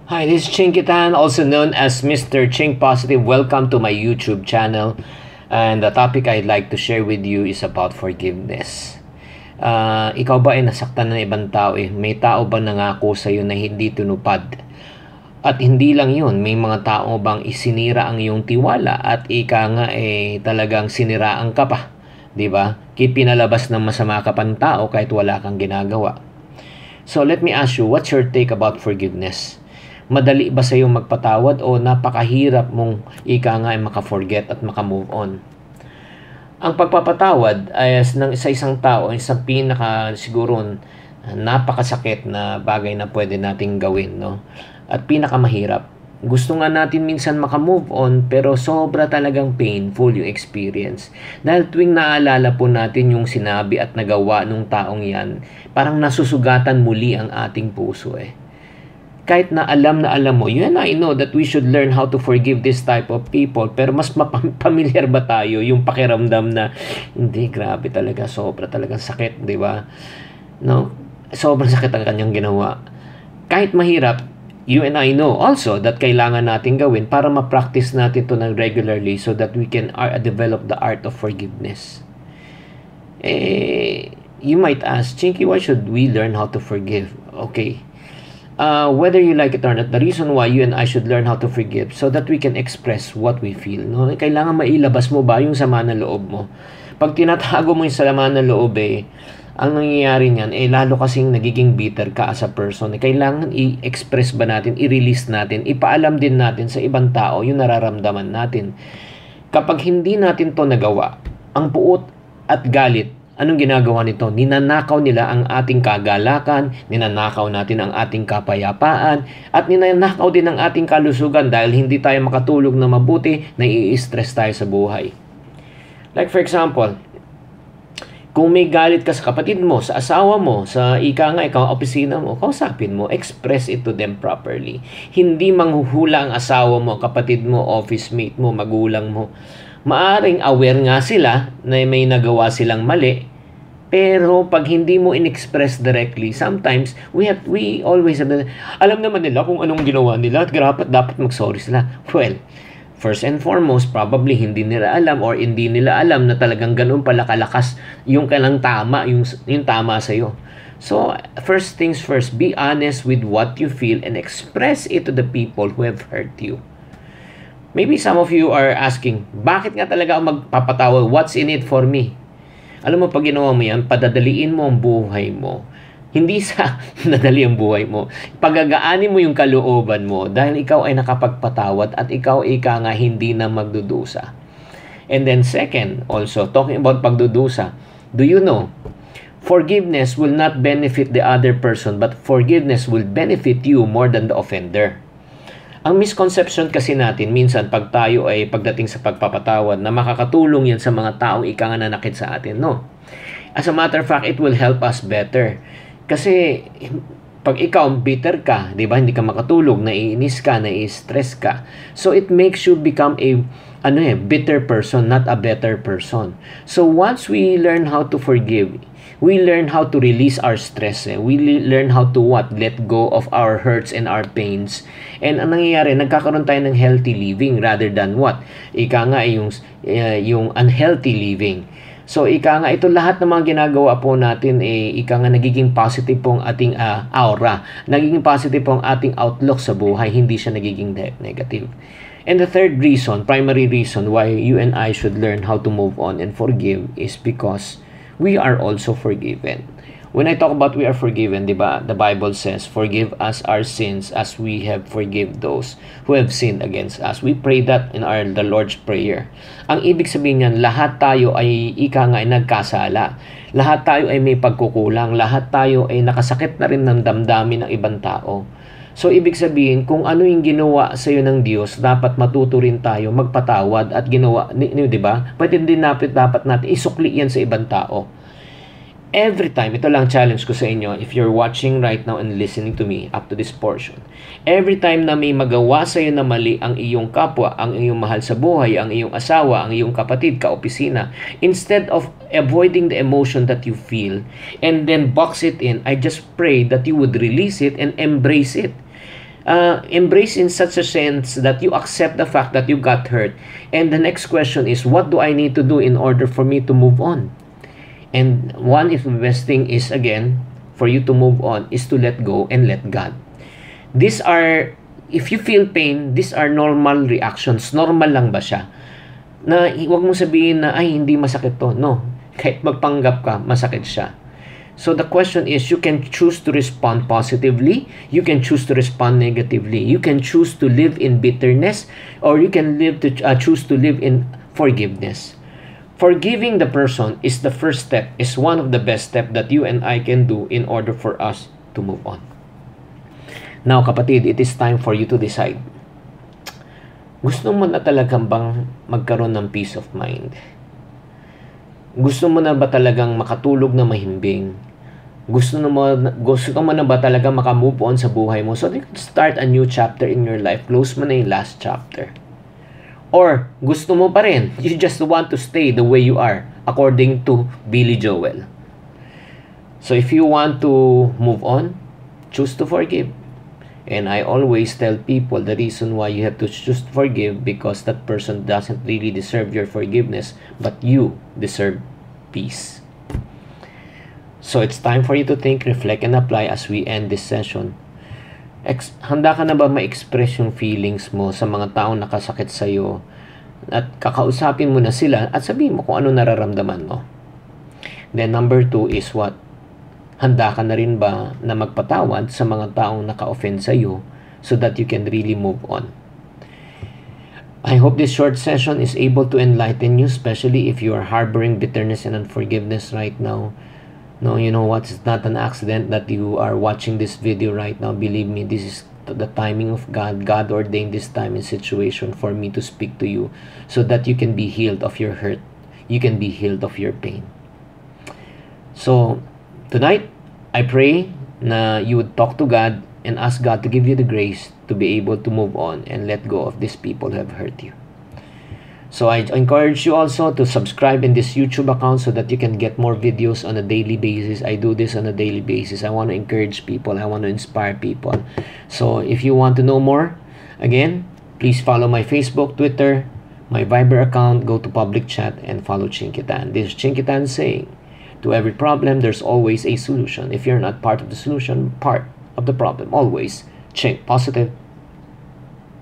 Hi, this is Ching Kitan, also known as Mr. Ching Positive. Welcome to my YouTube channel. And the topic I'd like to share with you is about forgiveness. Ikaw ba ay nasaktan ng ibang tao? May tao ba nangako sa iyo na hindi tinupad? At hindi lang yun, may mga tao bang isinira ang iyong tiwala at talagang siniraan ka pa? Diba? Pinalabas ng masama ka pang tao kahit wala kang ginagawa. So let me ask you, what's your take about forgiveness? Madali ba sa iyo magpatawad o napakahirap mong maka-forget at maka-move on? Ang pagpapatawad ay sa isang tao ay sa siguro napakasakit na bagay na pwede nating gawin, no? At pinakamahirap. Gusto nga natin minsan maka-move on pero sobra talagang painful yung experience. Dahil tuwing naalala po natin yung sinabi at nagawa nung taong yan, parang nasusugatan muli ang ating puso Kahit na alam mo, you and I know that we should learn how to forgive this type of people, pero mas familiar ba tayo yung pakiramdam na hindi, grabe talaga, sobra talagang sakit, di ba? No? Sobrang sakit ang kanyang ginawa. Kahit mahirap, you and I know also that kailangan natin gawin para ma-practice natin to ng regularly so that we can develop the art of forgiveness. You might ask, Chinky, why should we learn how to forgive? Okay. Whether you like it or not, the reason why you and I should learn how to forgive so that we can express what we feel. No? Kailangan mailabas mo ba yung sama ng loob mo? Pag tinatago mo yung sama ng loob ang nangyayari niyan, lalo kasing nagiging bitter ka as a person. Kailangan i-express ba natin, i-release natin, ipaalam din natin sa ibang tao yung nararamdaman natin. Kapag hindi natin to nagawa, ang puot at galit, anong ginagawa nito? Ninanakaw nila ang ating kagalakan, ninanakaw natin ang ating kapayapaan, at ninanakaw din ang ating kalusugan dahil hindi tayo makatulog na mabuti, nai-stress tayo sa buhay. Like for example, kung may galit ka sa kapatid mo, sa asawa mo, sa ikaw opisina mo, kausapin mo, express it to them properly. Hindi manghuhula ang asawa mo, kapatid mo, office mate mo, magulang mo. Maaring aware nga sila na may nagawa silang mali, pero pag hindi mo in-express directly, sometimes we always have alam naman nila kung anong ginawa nila at dapat mag-sorry sila. Well, first and foremost, probably hindi nila alam or hindi nila alam na talagang ganoon pala kalakas yung kailang tama, yung tama sa'yo. So, first things first, be honest with what you feel and express it to the people who have hurt you. Maybe some of you are asking, bakit nga talaga ako magpapatawad? What's in it for me? Alam mo, pag ginawa mo yan, padadaliin mo ang buhay mo. Hindi sa nadali ang buhay mo. Pagagaanin mo yung kalooban mo dahil ikaw ay nakapagpatawad at ikaw nga hindi na magdudusa. And then second, also, talking about pagdudusa, do you know, forgiveness will not benefit the other person but forgiveness will benefit you more than the offender. Ang misconception kasi natin, minsan pag tayo ay pagdating sa pagpapatawad na makakatulong yan sa mga taong nanakit sa atin, no? As a matter of fact, it will help us better. Kasi pag ikaw bitter ka, di ba, hindi ka makatulog, naiinis ka, nai-stress ka. So it makes you become a bitter person, not a better person. So once we learn how to forgive, we learn how to release our stress. We learn how to let go of our hurts and our pains. And ang nangyayari, nagkakaroon tayo ng healthy living rather than yung unhealthy living. So, ito lahat ng mga ginagawa po natin, nagiging positive po ang ating aura. Nagiging positive po ang ating outlook sa buhay, hindi siya nagiging negative. And the third reason, primary reason why you and I should learn how to move on and forgive is because we are also forgiven. When I talk about we are forgiven, diba, the Bible says, forgive us our sins as we have forgive those who have sinned against us. We pray that in the Lord's Prayer. Ang ibig sabihin niyan, lahat tayo ay nagkasala. Lahat tayo ay may pagkukulang. Lahat tayo ay nakasakit na rin ng damdamin ng ibang tao. So, ibig sabihin, kung ano yung ginawa sa iyo ng Diyos, dapat matuto rin tayo magpatawad at ginawa, diba? Pwede din dapat natin isukli yan sa ibang tao. Every time, ito lang challenge ko sa inyo, if you're watching right now and listening to me up to this portion, every time na may magawa sa iyo na mali ang iyong kapwa, ang iyong mahal sa buhay, ang iyong asawa, ang iyong kapatid, kaopisina, instead of avoiding the emotion that you feel and then box it in, I just pray that you would release it and embrace it. Embrace in such a sense that you accept the fact that you got hurt. And the next question is, what do I need to do in order for me to move on? And one is the best thing is, again, for you to move on is to let go and let God. These are, if you feel pain, these are normal reactions. Normal lang ba siya? Na huwag mong sabihin na, ay, hindi masakit to. No. Kahit magpanggap ka, masakit siya. So the question is, you can choose to respond positively, you can choose to respond negatively, you can choose to live in bitterness, or you can choose to live in forgiveness. Forgiving the person is the first step, is one of the best steps that you and I can do in order for us to move on. Now, kapatid, it is time for you to decide. Gusto mo na talagang bang magkaroon ng peace of mind? Gusto mo na ba talagang makatulog na mahimbing? Gusto mo na ba talagang makamove on sa buhay mo so that you can start a new chapter in your life? Close mo na yung last chapter. Or gusto mo pa rin, you just want to stay the way you are, according to Billy Joel. So if you want to move on, choose to forgive. And I always tell people the reason why you have to choose to forgive, because that person doesn't really deserve your forgiveness, but you deserve peace. So it's time for you to think, reflect, and apply as we end this session. Handa ka na ba ma-express yung feelings mo sa mga taong nakasakit sa'yo, at kakausapin mo na sila at sabihin mo kung ano nararamdaman mo? Then number 2 is what? Handa ka na rin ba na magpatawad sa mga taong naka-offend sa'yo so that you can really move on? I hope this short session is able to enlighten you, especially if you are harboring bitterness and unforgiveness right now. No, you know what? It's not an accident that you are watching this video right now. Believe me, this is the timing of God. God ordained this time and situation for me to speak to you so that you can be healed of your hurt. You can be healed of your pain. So, tonight, I pray na you would talk to God and ask God to give you the grace to be able to move on and let go of these people who have hurt you. So I encourage you also to subscribe in this YouTube account so that you can get more videos on a daily basis. I do this on a daily basis. I want to encourage people. I want to inspire people. So if you want to know more, again, please follow my Facebook, Twitter, my Viber account. Go to public chat and follow Chinkitan. This is Chinkitan saying, to every problem, there's always a solution. If you're not part of the solution, part of the problem. Always think positive,